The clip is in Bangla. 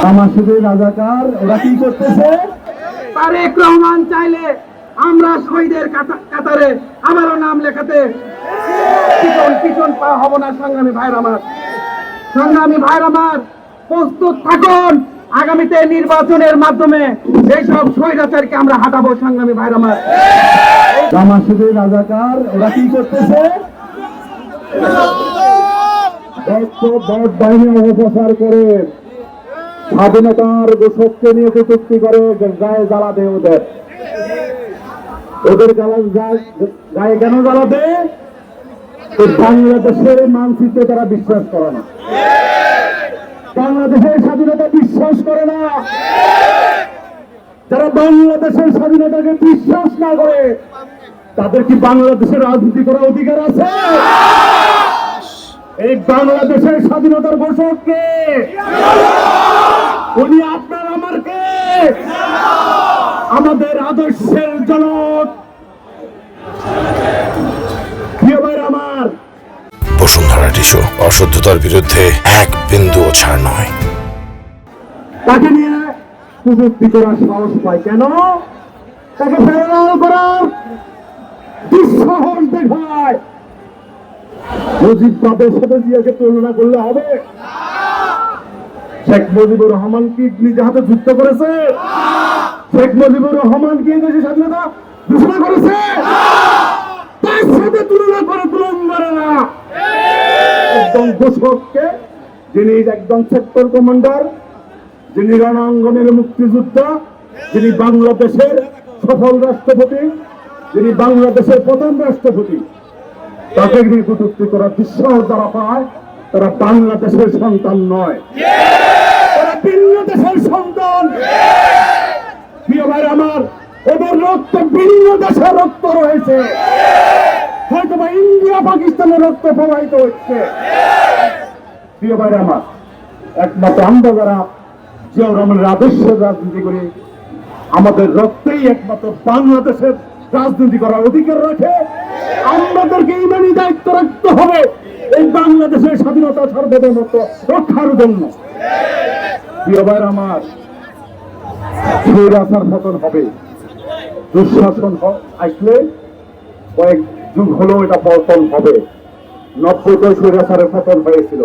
আমার শুধু রাজাকার ওরা কি করতেছে? তারেক রহমান চাইলে আমরা শহীদের কাতারে আমারও নাম লেখাতে পিছন পা হব না। সংগ্রামী ভাইর আমার প্রস্তুত থাকুন। আগামীতে নির্বাচনের মাধ্যমে এইসব শহীদাচারকে আমরা হাঁটাবো। সংগ্রামী ভাইর আমার আমার শুধু রাজাকার ওরা কি করতেছে? বাহিনী অপপ্রচার করে স্বাধীনতার ঘোষককে নিয়ে কটূক্তি করে গায়ে জ্বালা দেয় ওদের গায়ে কেন জ্বালা দেয়? বাংলাদেশের মানচিত্রে তারা বিশ্বাস করে না, বাংলাদেশের স্বাধীনতা বিশ্বাস করে না। যারা বাংলাদেশের স্বাধীনতাকে বিশ্বাস না করে তাদের কি বাংলাদেশের রাজনীতি করার অধিকার আছে? এই বাংলাদেশের স্বাধীনতার ঘোষক কে? উনি আপনার আমার কে? আমাদের আদর্শের জনক। প্রিয় ভাইরা আমার, বসুন্ধরা টিস্যু অশুদ্ধতার বিরুদ্ধে এক বিন্দুও ছাড় নয়। তাকে নিয়ে কটূক্তি করার সাহস পায় কেন? তাকে ফেরাল করার দুঃসাহস দেখায়। মুজিববাদের সাথে জিয়াকে তুলনা করলে হবে? শেখ মুজিবুর রহমান কি নিজে হাতে যুদ্ধ করেছে? শেখ মুজিবুর রহমান কি দেশের স্বাধীনতা ঘোষণা করেছে? তার সাথে তুলনা করে তুলনা না। একদম ঘোষককে, যিনি একদম সেক্টর কমান্ডার, যিনি রণাঙ্গনের মুক্তিযোদ্ধা, যিনি বাংলাদেশের সফল রাষ্ট্রপতি, যিনি বাংলাদেশের প্রথম রাষ্ট্রপতি, তাকে নিয়ে কটূক্তি করার দুঃসাহস যারা পায় তারা বাংলাদেশের সন্তান নয়, তারা ভিন্ন দেশের সন্তান। প্রিয় ভাই আমার, ওদের রক্ত ভিন্ন দেশের রক্ত রয়েছে, হয়তো বা ইন্ডিয়া পাকিস্তানের রক্ত প্রবাহিত হচ্ছে। প্রিয় ভাই আমার, একমাত্র আমরা যারা জিয়াউর রহমানের আদর্শের রাজনীতি করি, আমাদের রক্তেই একমাত্র বাংলাদেশের রাজনীতি করার অধিকার রাখে। আমাদেরকে ইমানি দায়িত্ব রাখতে হবে এই বাংলাদেশের স্বাধীনতা সার্বভৌমত্ব রক্ষার জন্য। প্রিয় ভাই আমার, স্বৈরাচার পতন হবে, দুঃশাসন আসলে কয়েক যুগ হলো এটা পতন হবে। 90-তে স্বৈরাচারের পতন হয়েছিল।